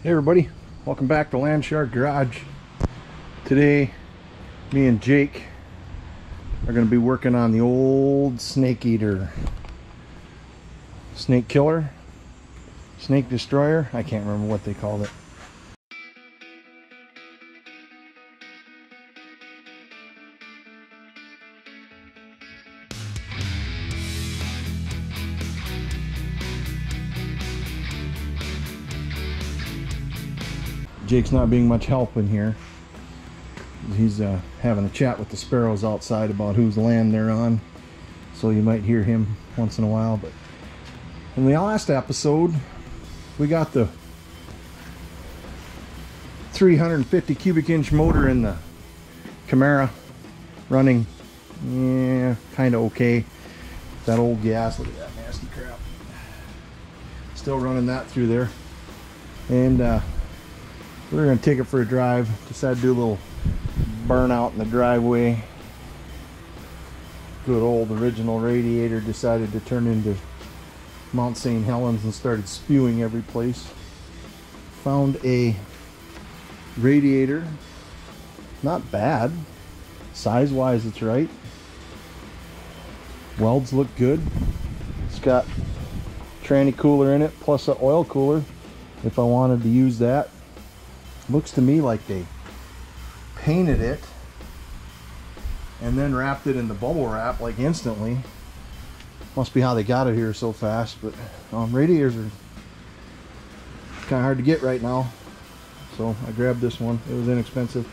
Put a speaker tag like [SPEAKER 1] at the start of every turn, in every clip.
[SPEAKER 1] Hey everybody, welcome back to Landshark Garage. Today, me and Jake are going to be working on the old snake eater. Snake killer? Snake destroyer? I can't remember what they called it. Jake's not being much help in here. He's having a chat with the sparrows outside about whose land they're on, so you might hear him once in a while. But in the last episode, we got the 350 cubic inch motor in the Camaro running, kind of okay. That old gas, look at that nasty crap. Still running that through there, and we're going to take it for a drive. Decided to do a little burnout in the driveway. Good old original radiator decided to turn into Mount St. Helens and started spewing every place. Found a radiator, not bad. Size wise it's right. Welds look good. It's got tranny cooler in it plus an oil cooler if I wanted to use that. Looks to me like they painted it and then wrapped it in the bubble wrap like instantly. Must be how they got it here so fast. But radiators are kind of hard to get right now, so I grabbed this one. It was inexpensive.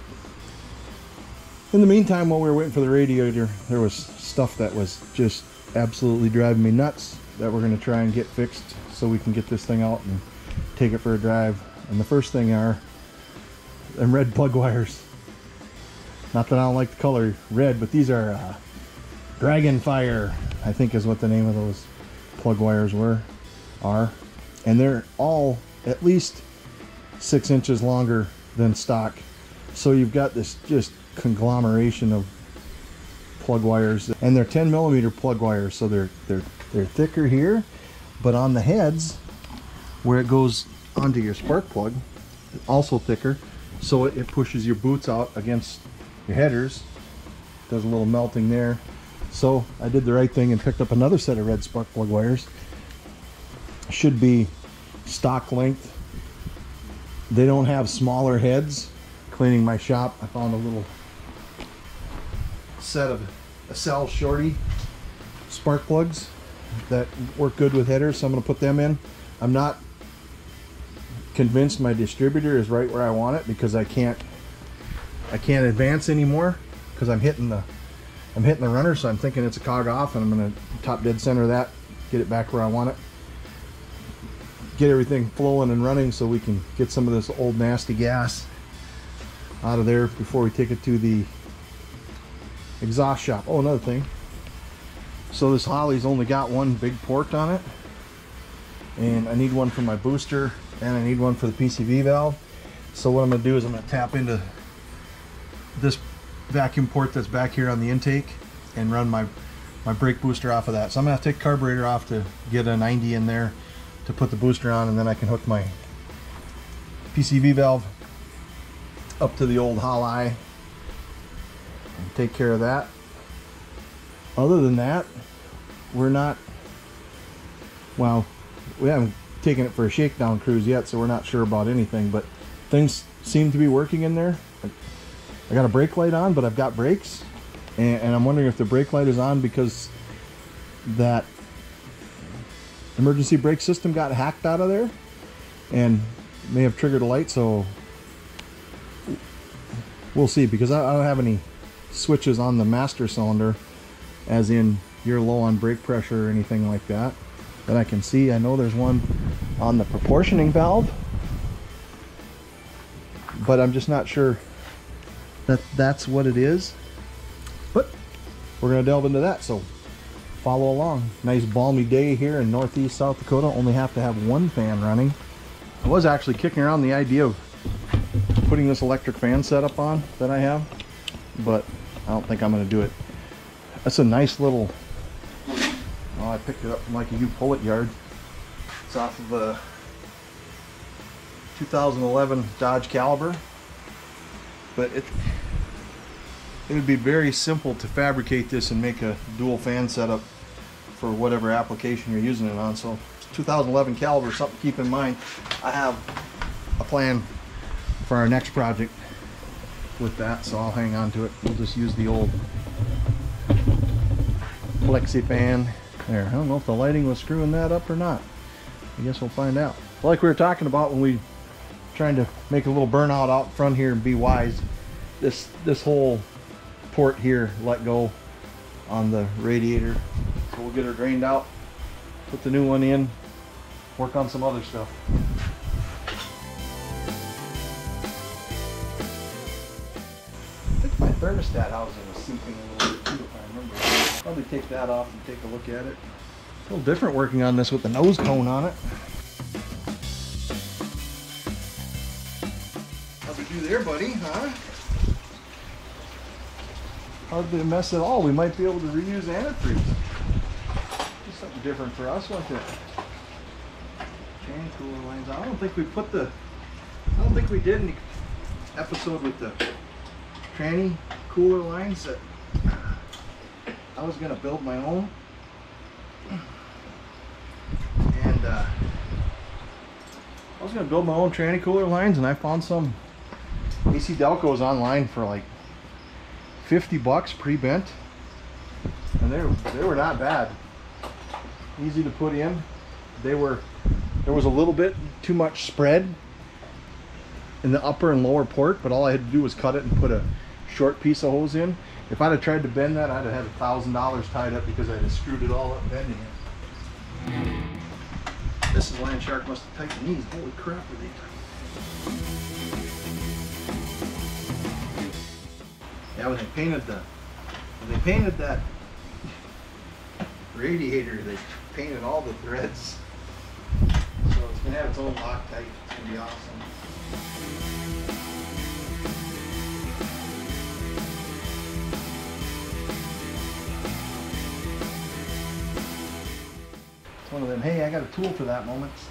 [SPEAKER 1] In the meantime, while we were waiting for the radiator, there was stuff that was just absolutely driving me nuts that we're going to try and get fixed so we can get this thing out and take it for a drive. And the first thing are them red plug wires. Not that I don't like the color red, but these are Dragonfire, I think is what the name of those plug wires are. And they're all at least 6 inches longer than stock. So you've got this just conglomeration of plug wires, and they're 10mm plug wires, so they're thicker here, but on the heads where it goes onto your spark plug, also thicker. So it pushes your boots out against your headers. Does a little melting there. So I did the right thing and picked up another set of red spark plug wires. Should be stock length. They don't have smaller heads. Cleaning my shop, I found a little set of Acel Shorty spark plugs that work good with headers, so I'm going to put them in. I'm not convinced my distributor is right where I want it, because I can't advance anymore because I'm hitting the runner, so I'm thinking it's a cog off, and I'm going to top dead center that, get it back where I want it, get everything flowing and running so we can get some of this old nasty gas out of there before we take it to the exhaust shop. Oh, another thing, so this Holley's only got one big port on it, and I need one for my booster and I need one for the PCV valve. So what I'm going to do is I'm going to tap into this vacuum port that's back here on the intake and run my brake booster off of that. So I'm going to have to take the carburetor off to get a 90 in there to put the booster on, and then I can hook my PCV valve up to the old Holley and take care of that. Other than that, we haven't taken it for a shakedown cruise yet, so we're not sure about anything, but things seem to be working in there. I got a brake light on, but I've got brakes, and I'm wondering if the brake light is on because that emergency brake system got hacked out of there and may have triggered a light, so we'll see, because I don't have any switches on the master cylinder, as in you're low on brake pressure or anything like that I can see. I know there's one on the proportioning valve, but I'm just not sure that that's what it is. But we're going to delve into that, so follow along. Nice balmy day here in northeast South Dakota. Only have to have one fan running. I was actually kicking around the idea of putting this electric fan setup on that I have, but I don't think I'm going to do it. That's a nice little, oh, I picked it up from like a U-Pull-It yard. It's off of 2011 Dodge Caliber, but it would be very simple to fabricate this and make a dual fan setup for whatever application you're using it on. So 2011 Caliber, something to keep in mind. I have a plan for our next project with that, so I'll hang on to it. We'll just use the old flexi fan there. I don't know if the lighting was screwing that up or not. I guess we'll find out. Like we were talking about when we trying to make a little burnout out front here and be wise, this whole port here let go on the radiator, so we'll get her drained out, put the new one in, work on some other stuff. I think my thermostat housing was seeping a little bit too, if I remember. I'll probably take that off and take a look at it. It's a little different working on this with the nose cone on it. How'd we do there, buddy, huh? Hardly a mess at all. We might be able to reuse antifreeze. Just something different for us, wasn't it? Fan cooler lines. I don't think we did any episode with the tranny cooler lines that I was gonna build my own. And I was gonna build my own tranny cooler lines, and I found some AC Delcos online for like 50 bucks pre-bent, and they were not bad. Easy to put in. There was a little bit too much spread in the upper and lower port, but all I had to do was cut it and put a short piece of hose in. If I'd have tried to bend that, I'd have had $1,000 tied up because I'd have screwed it all up bending it. This is Land Shark must have tightened these. Holy crap, are they tight? Yeah, when they painted that radiator, they painted all the threads. So it's gonna have its own Loctite. It's gonna be awesome. It's one of them, hey, I got a tool for that moments.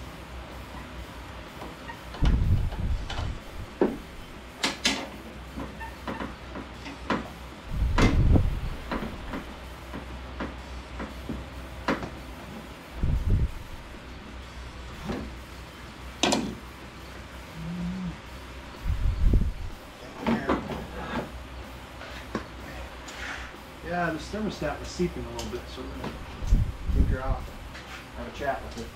[SPEAKER 1] Yeah, this thermostat was seeping a little bit, so we're going to take her out, have a chat with it.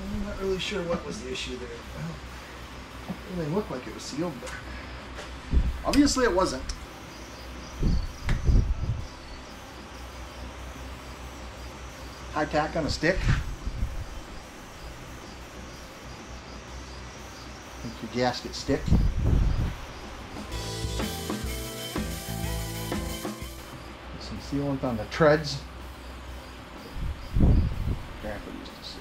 [SPEAKER 1] I'm not really sure what was the issue there. Well, it really looked like it was sealed, but obviously it wasn't. High tack on a stick. Make your gasket stick. Put some sealant on the treads. Grandpa used to say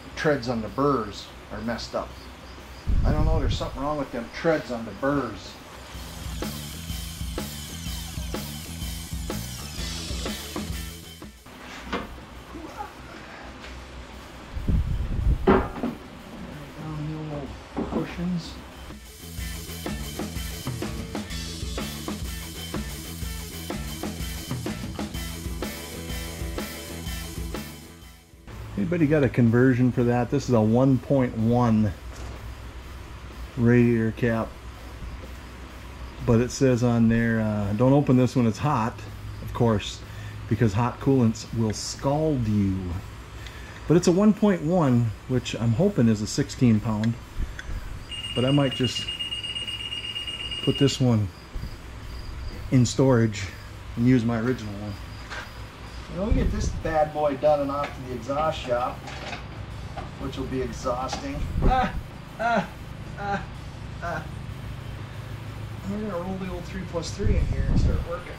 [SPEAKER 1] the treads on the burrs are messed up. I don't know, there's something wrong with them treads on the burrs. Anybody got a conversion for that? This is a 1.1 radiator cap, but it says on there, don't open this when it's hot, of course, because hot coolants will scald you. But it's a 1.1, which I'm hoping is a 16 pound, but I might just put this one in storage and use my original one. We'll get this bad boy done and off to the exhaust shop, which will be exhausting. We're going to roll the old 3+3 in here and start working.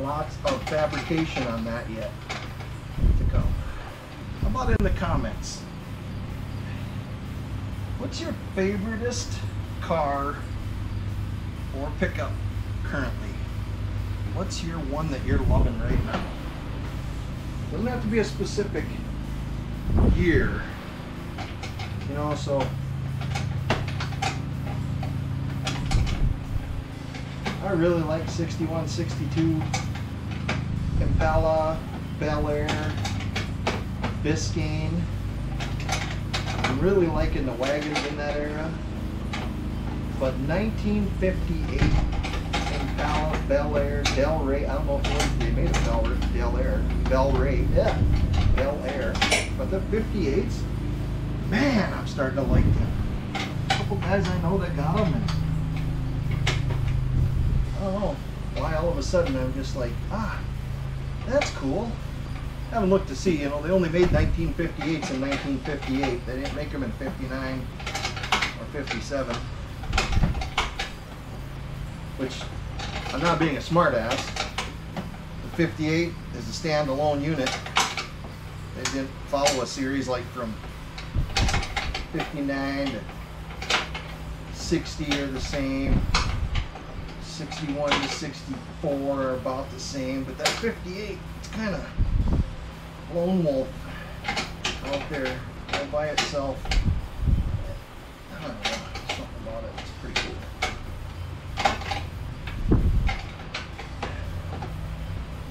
[SPEAKER 1] Lots of fabrication on that yet to come. How about in the comments? What's your favoriteest car or pickup currently? What's your one that you're loving right now? Doesn't have to be a specific year, you know. So I really like 61, 62 Impala, Bel Air, Biscayne. I'm really liking the wagons in that era. But 1958 Impala, Bel Air, Del Rey. I don't know if they made a Bel Air, yeah, Bel Air. But the 58s, man, I'm starting to like them. A couple guys I know that got them, and I don't know why all of a sudden I'm just like, that's cool. I haven't looked to see, you know, they only made 1958s in 1958. They didn't make them in 59 or 57. Which, I'm not being a smartass. The 58 is a standalone unit. They didn't follow a series like from 59 to 60 are the same. 61 to 64 are about the same, but that 58, it's kind of lone wolf out there all by itself. I don't know, something about it, it's pretty cool.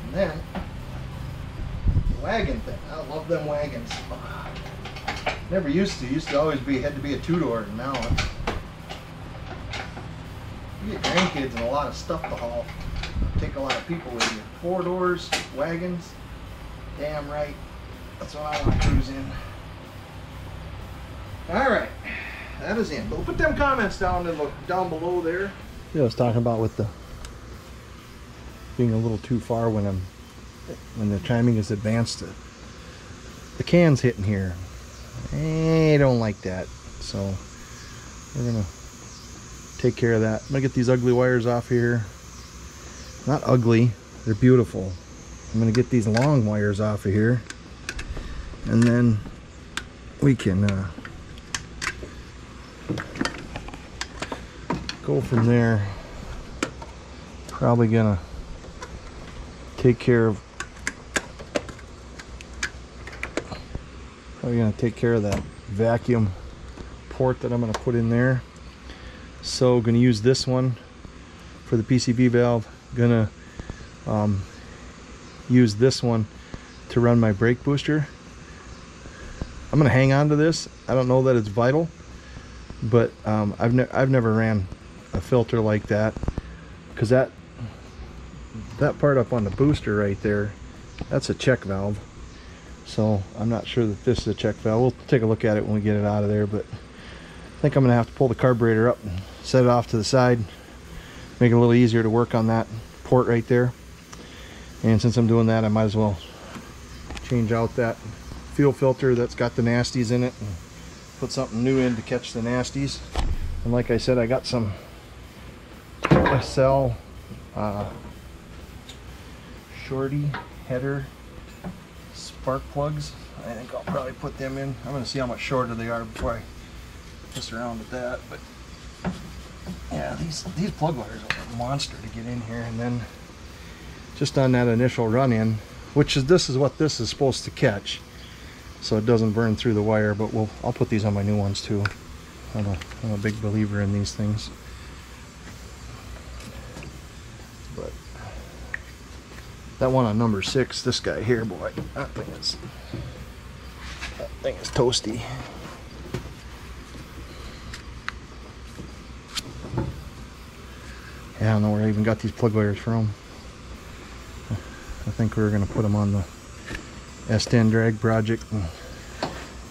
[SPEAKER 1] And then, the wagon thing, I love them wagons. Never used to always had to be a two-door, and now it's, you get grandkids and a lot of stuff to haul. Take a lot of people with you. 4 doors, wagons, damn right. That's what I want to cruise in. Alright, that is in. But put them comments down below there. Yeah, I was talking about with the being a little too far when the timing is advanced. The can's hitting here. I don't like that. So we're gonna take care of that. I'm gonna get these ugly wires off here. Not ugly, they're beautiful. I'm gonna get these long wires off of here, and then we can go from there. Probably gonna take care of that vacuum port that I'm gonna put in there. So gonna use this one for the PCV valve. Gonna use this one to run my brake booster. I'm gonna hang on to this. I don't know that it's vital, but I've never ran a filter like that, because that part up on the booster right there, that's a check valve. So I'm not sure that this is a check valve. We'll take a look at it when we get it out of there, but I think I'm gonna have to pull the carburetor up and set it off to the side, make it a little easier to work on that port right there. And since I'm doing that, I might as well change out that fuel filter that's got the nasties in it and put something new in to catch the nasties. And like I said, I got some SL shorty header spark plugs. I think I'll probably put them in. I'm going to see how much shorter they are before I mess around with that. But yeah, these plug wires are a monster to get in here. And then just on that initial run in, which is this is what this is supposed to catch, so it doesn't burn through the wire. But I'll put these on my new ones too. I'm a big believer in these things. But that one on number 6, this guy here, boy, that thing is toasty. Yeah, I don't know where I even got these plug wires from. I think we were going to put them on the S10 drag project, and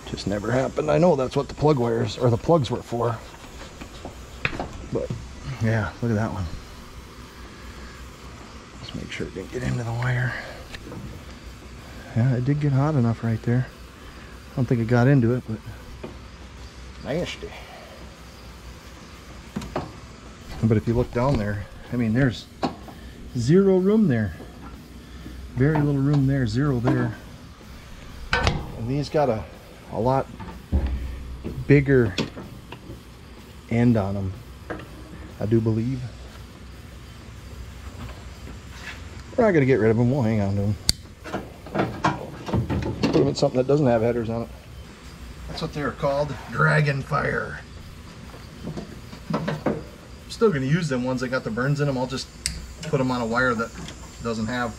[SPEAKER 1] just never happened. I know that's what the plug wires, or the plugs, were for. But yeah, look at that one. Just make sure it didn't get into the wire. Yeah, it did get hot enough right there. I don't think it got into it, but nasty. But if you look down there, I mean, there's zero room there. Very little room there, zero there. And these got a lot bigger end on them, I do believe. We're not going to get rid of them. We'll hang on to them. Put them in something that doesn't have headers on it. That's what they're called, Dragon Fire. I'm still going to use them ones that got the burns in them. I'll just put them on a wire that doesn't have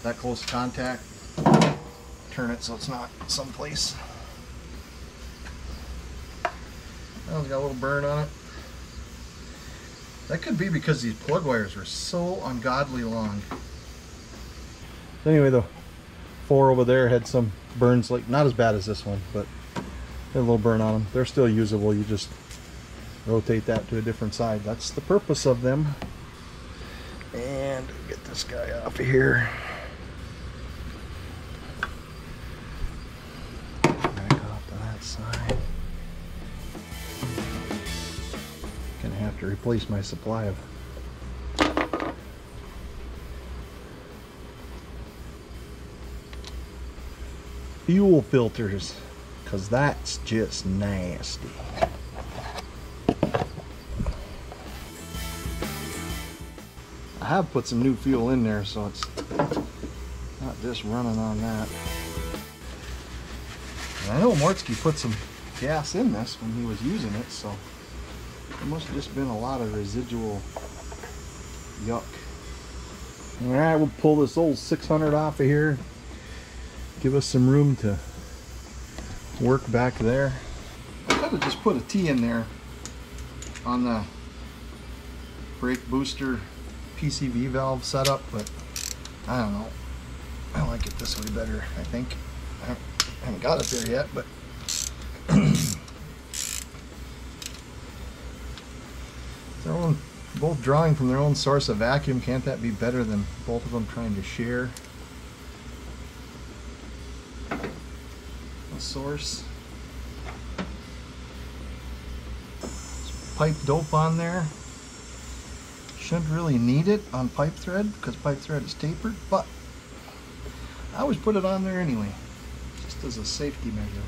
[SPEAKER 1] that close contact. Turn it so it's not someplace. That one's got a little burn on it. That could be because these plug wires are so ungodly long. Anyway, the 4 over there had some burns, like not as bad as this one, but had a little burn on them. They're still usable. You just rotate that to a different side. That's the purpose of them. And get this guy off of here. Back off to that side. Gonna have to replace my supply of fuel filters, because that's just nasty. I have put some new fuel in there, so it's not just running on that. And I know Mortske put some gas in this when he was using it, so there must have just been a lot of residual yuck. Alright, we'll pull this old 600 off of here. Give us some room to work back there. I could have just put a T in there on the brake booster PCV valve setup, but I don't know. I like it this way better, I think. I haven't got it there yet, but their own, both drawing from their own source of vacuum. Can't that be better than both of them trying to share a source? Pipe dope on there. Shouldn't really need it on pipe thread because pipe thread is tapered, but I always put it on there anyway, just as a safety measure.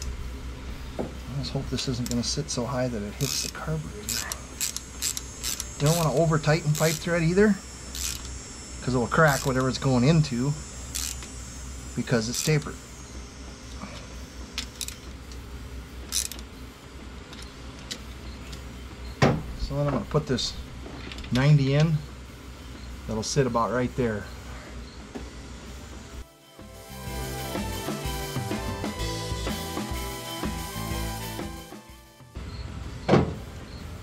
[SPEAKER 1] I just hope this isn't going to sit so high that it hits the carburetor. You don't want to over tighten pipe thread either, because it will crack whatever it's going into because it's tapered. So then I'm going to put this 90 in. That'll sit about right there. I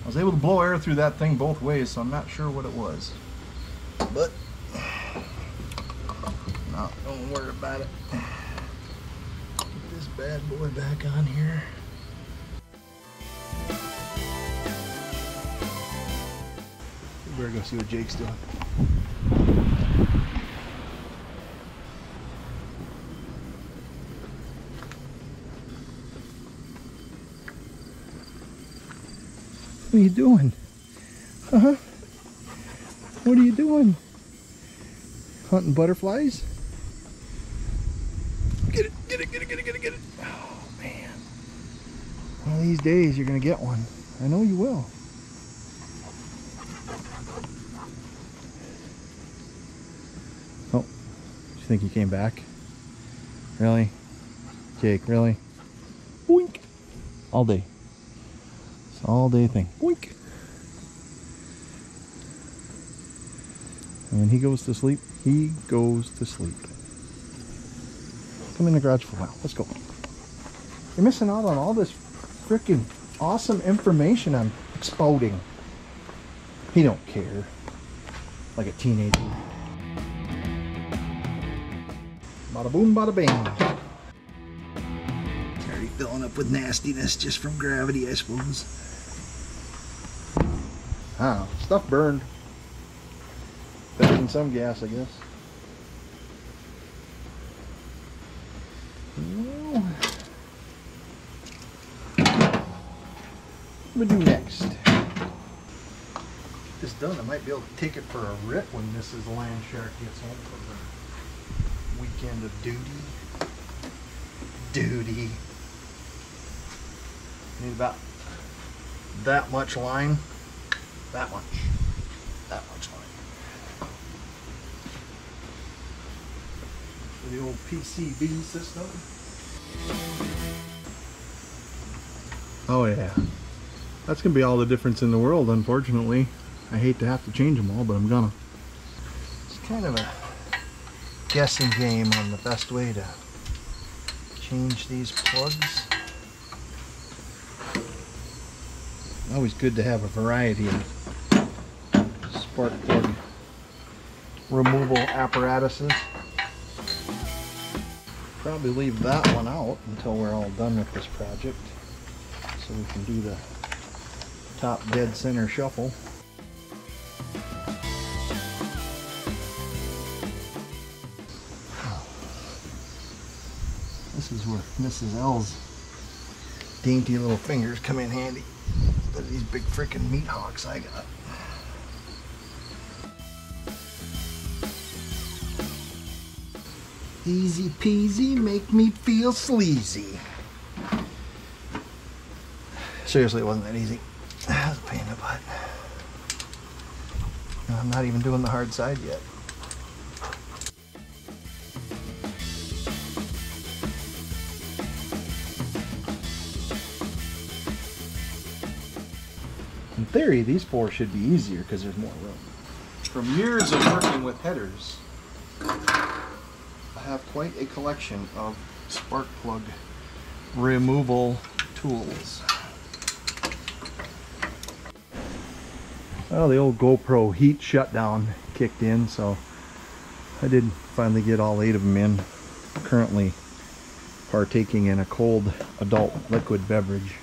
[SPEAKER 1] was able to blow air through that thing both ways, so I'm not sure what it was. But no, don't worry about it. Put this bad boy back on here. We better go see what Jake's doing. What are you doing? Huh? What are you doing? Hunting butterflies? Get it, get it, get it, get it, get it, get it. Oh man. One of these days you're gonna get one. I know you will. Oh, you think he came back? Really? Jake, really? Boink! All day. It's an all day thing. Boink! And when he goes to sleep, he goes to sleep. Come in the garage for a while. Let's go. You're missing out on all this freaking awesome information I'm exploding. He don't care. Like a teenager. Bada boom, bada bing. It's already filling up with nastiness just from gravity, I suppose. Ah, stuff burned. Better than some gas, I guess. Well, what do we do next? Get this done. I might be able to take it for a rip when Mrs. Landshark gets home from her weekend of duty. Need about that much line, that much line. For the old PCB system. Oh yeah, that's gonna be all the difference in the world, unfortunately. I hate to have to change them all, but I'm gonna. It's kind of a guessing game on the best way to change these plugs. Always good to have a variety of spark plug removal apparatuses. Probably leave that one out until we're all done with this project, so we can do the top dead center shuffle. This is where Mrs. L's dainty little fingers come in handy. Instead of these big freaking meat hawks I got. Easy peasy, make me feel sleazy. Seriously, it wasn't that easy. That was a pain in the butt. I'm not even doing the hard side yet. In theory, these four should be easier because there's more room. From years of working with headers, I have quite a collection of spark plug removal tools. Well, the old GoPro heat shutdown kicked in, so I did finally get all 8 of them in. I'm currently partaking in a cold adult liquid beverage.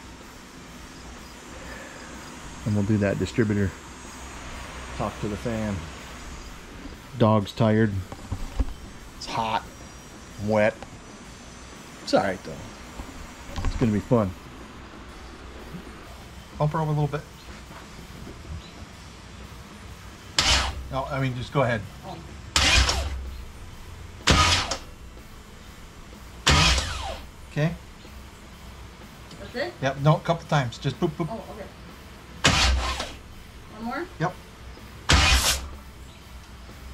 [SPEAKER 1] And we'll do that distributor talk to the fan. Dog's tired. It's hot. I'm wet. It's alright though. It's gonna be fun. Bump her over a little bit. No, I mean just go ahead. Okay?
[SPEAKER 2] That's it?
[SPEAKER 1] Yep, no, a couple times. Just boop boop.
[SPEAKER 2] Oh, okay. One more?
[SPEAKER 1] Yep.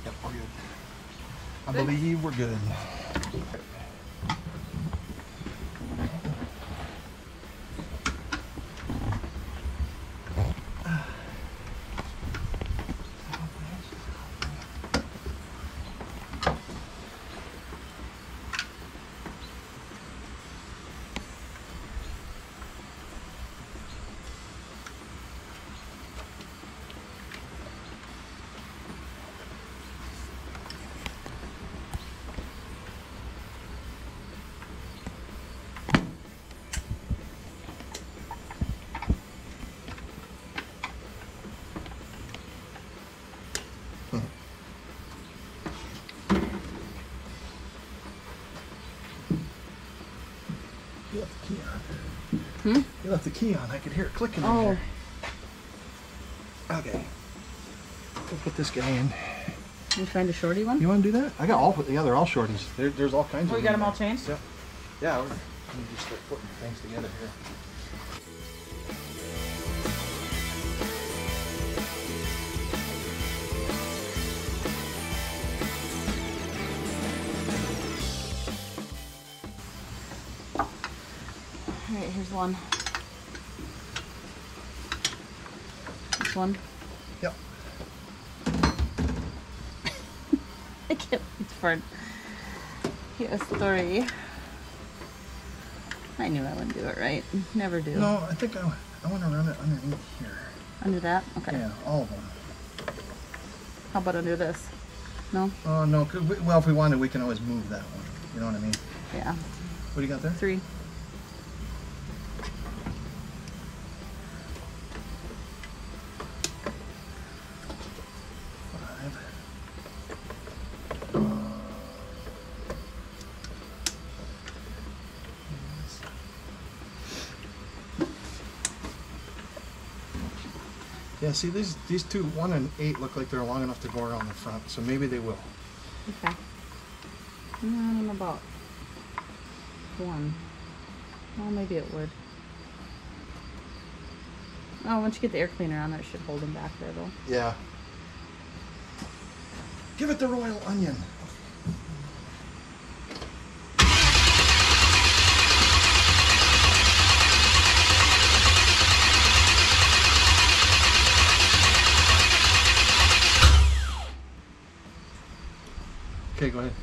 [SPEAKER 1] Yep, we're good. I believe we're good. You left the key on. You left the key on. I could hear it clicking in there. Okay. We'll put this guy in.
[SPEAKER 2] You find a shorty one?
[SPEAKER 1] You want to do that? I got all, yeah, they're all shorties. There's all kinds of them.
[SPEAKER 2] Oh, you got them all changed?
[SPEAKER 1] Yep. Yeah, let me just start putting things together here.
[SPEAKER 2] Alright, here's one. This one.
[SPEAKER 1] Yep.
[SPEAKER 2] I can't wait for a story. I knew I wouldn't do it right. Never do.
[SPEAKER 1] No, I think I want to run it underneath here.
[SPEAKER 2] Under that? Okay.
[SPEAKER 1] Yeah, all of them.
[SPEAKER 2] How about under this? No?
[SPEAKER 1] Oh, no. Well, if we wanted, we can always move that one. You know what I mean?
[SPEAKER 2] Yeah.
[SPEAKER 1] What do you got there?
[SPEAKER 2] 3.
[SPEAKER 1] Yeah, see these two, 1 and 8, look like they're long enough to go around the front, so maybe they will.
[SPEAKER 2] Okay. I don't know about 1. Well, maybe it would. Oh, once you get the air cleaner on there, it should hold them back there though.
[SPEAKER 1] Yeah. Give it the royal onion. Okay, go ahead.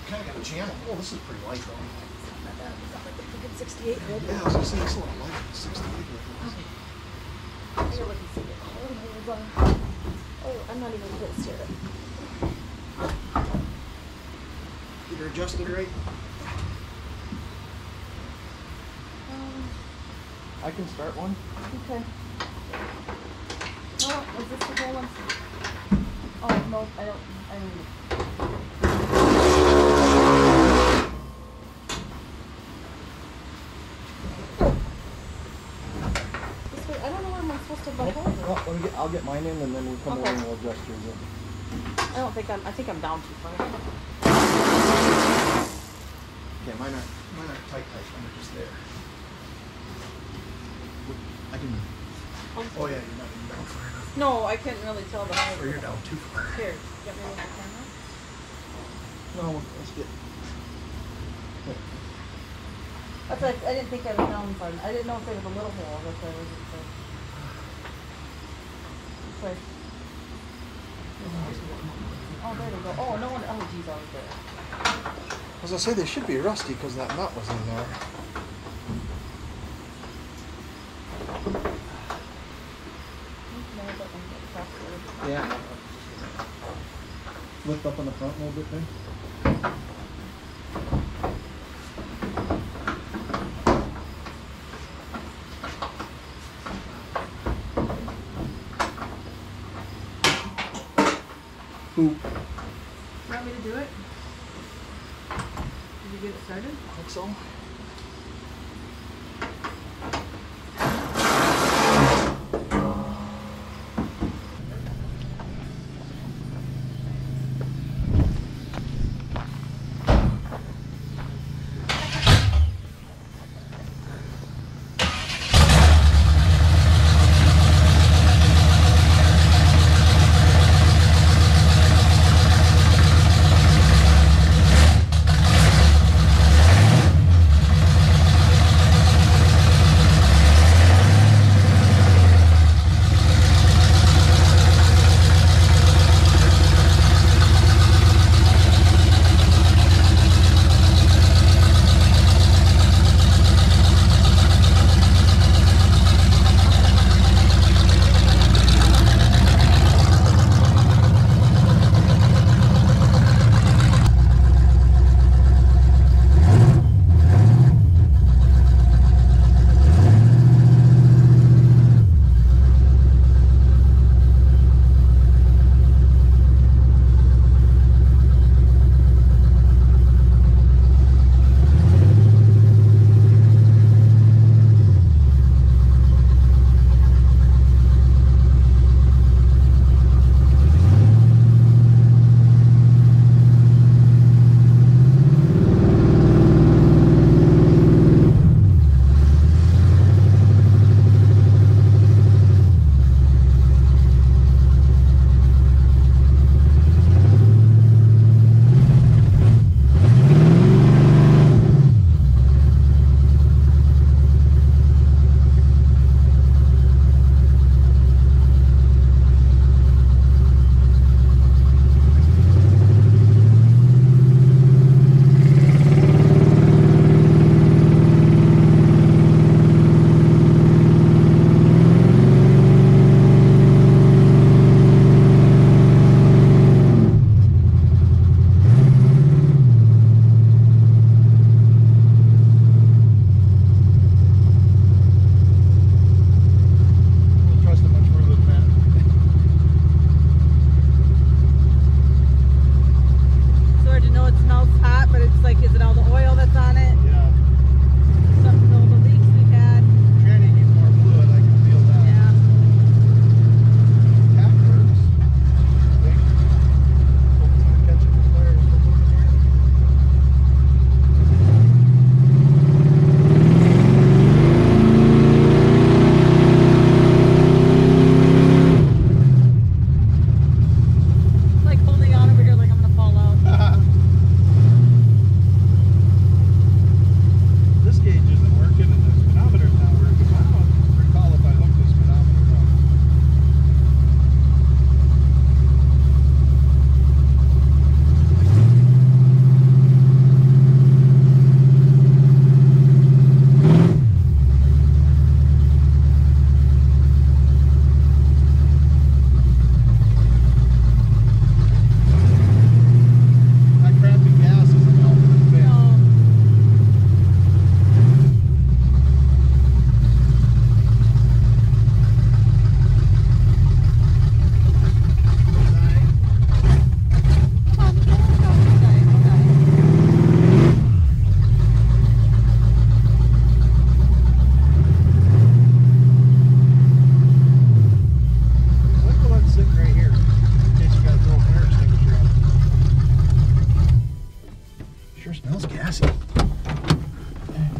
[SPEAKER 1] Kind of got a channel. Oh, this is pretty light though.
[SPEAKER 2] Not bad. It's not like the freaking 68 would.
[SPEAKER 1] Yeah, I was gonna say it's a lot lighter than 68.
[SPEAKER 2] I gotta look and see it. Oh, I'm not even close to it.
[SPEAKER 1] Get her adjusted right. I can start one.
[SPEAKER 2] Okay. Oh, is this the whole one? Oh, no, I don't. I don't know where I'm supposed to butt over.
[SPEAKER 1] Well, I'll get mine in and then we'll come over and we'll adjust yours in.
[SPEAKER 2] I think I'm down too far.
[SPEAKER 1] Okay, mine are tight. Mine are just there. I can. Oh yeah, you're not even down far enough.
[SPEAKER 2] No, I couldn't really tell the height.
[SPEAKER 1] Or you're down too far.
[SPEAKER 2] Here, get me with the camera.
[SPEAKER 1] No, let's get.
[SPEAKER 2] That's like, I didn't think I was down far. I didn't know if there was a little hole. That's why I wasn't sure. It's like. Oh, there we go. Oh, no one. Oh, geez, I was there.
[SPEAKER 1] As I say, they should be rusty because that nut was in there. Yeah. Lift up on the front a little bit there. Who?
[SPEAKER 2] You want me to do it? Did you get it started?
[SPEAKER 1] I think so.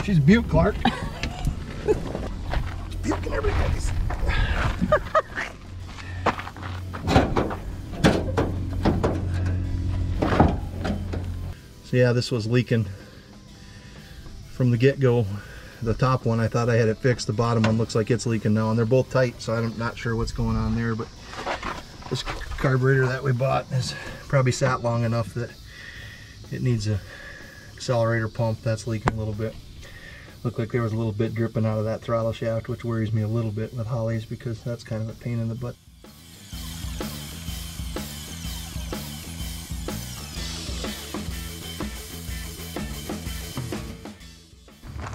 [SPEAKER 1] She's Butte, Clark. Puking everybody's. So yeah, this was leaking from the get-go. The top one, I thought I had it fixed. The bottom one looks like it's leaking now, and they're both tight, so I'm not sure what's going on there. But this carburetor that we bought has probably sat long enough that it needs a accelerator pump. That's leaking a little bit. Looked like there was a little bit dripping out of that throttle shaft, which worries me a little bit with Hollies because that's kind of a pain in the butt.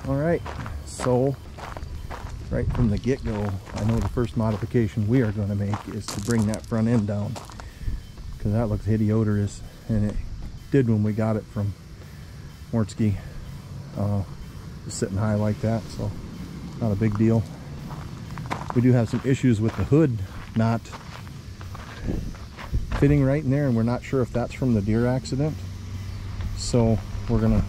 [SPEAKER 1] All right, so right from the get-go, I know the first modification we are going to make is to bring that front end down, because that looks hideous, and it did when we got it from Mortske. Just sitting high like that, so not a big deal. We do have some issues with the hood not fitting right in there, and we're not sure if that's from the deer accident. So we're gonna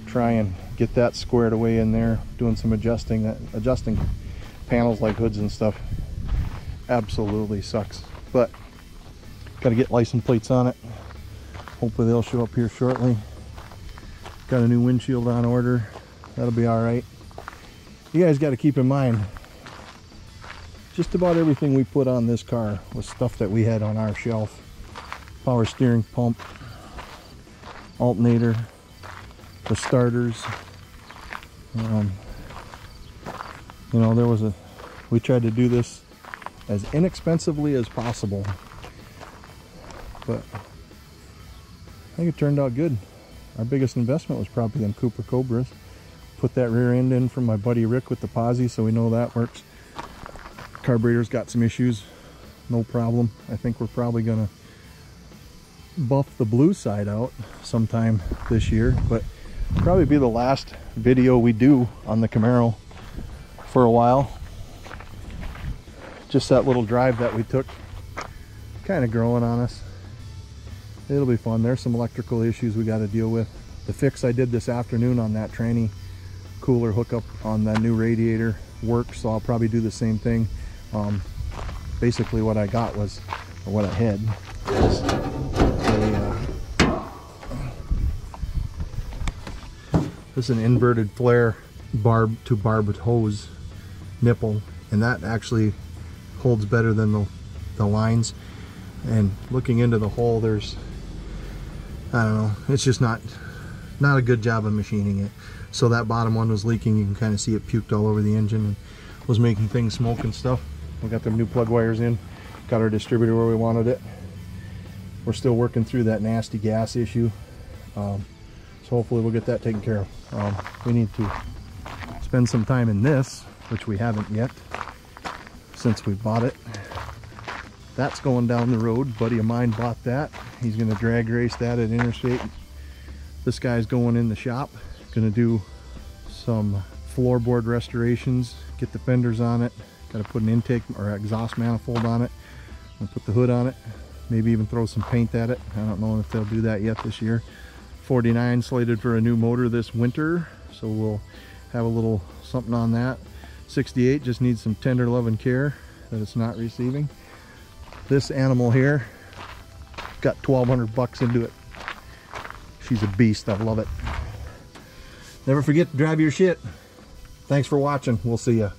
[SPEAKER 1] try and get that squared away in there, doing some adjusting. Adjusting panels like hoods and stuff absolutely sucks, but got to get license plates on it. Hopefully they'll show up here shortly. Got a new windshield on order. That'll be all right. You guys got to keep in mind, just about everything we put on this car was stuff that we had on our shelf. Power steering pump, alternator, the starters. You know, we tried to do this as inexpensively as possible, but I think it turned out good. Our biggest investment was probably them Cooper Cobras. Put that rear end in from my buddy Rick with the posi, so we know that works. Carburetor's got some issues, no problem. I think we're probably gonna buff the blue side out sometime this year, but probably be the last video we do on the Camaro for a while. Just that little drive that we took, kind of growing on us. It'll be fun. There's some electrical issues we got to deal with. The fix I did this afternoon on that tranny cooler hookup on that new radiator works, so I'll probably do the same thing. Basically what I got was, or what I had is this is an inverted flare barb to barbed hose nipple, and that actually holds better than the lines. And looking into the hole, there's, I don't know, it's just not a good job of machining it. So that bottom one was leaking. You can kind of see it puked all over the engine and was making things smoke and stuff. We got them new plug wires in, got our distributor where we wanted it. We're still working through that nasty gas issue, so hopefully we'll get that taken care of. We need to spend some time in this, which we haven't yet since we bought it. That's going down the road. Buddy of mine bought that. He's going to drag race that at Interstate. This guy's going in the shop, going to do some floorboard restorations, get the fenders on it, got to put an intake or exhaust manifold on it, and put the hood on it, maybe even throw some paint at it. I don't know if they'll do that yet this year. 49 slated for a new motor this winter, so we'll have a little something on that. 68 just needs some tender love and care that it's not receiving. This animal here got 1,200 bucks into it. She's a beast. I love it. Never forget to drive your shit. Thanks for watching. We'll see ya.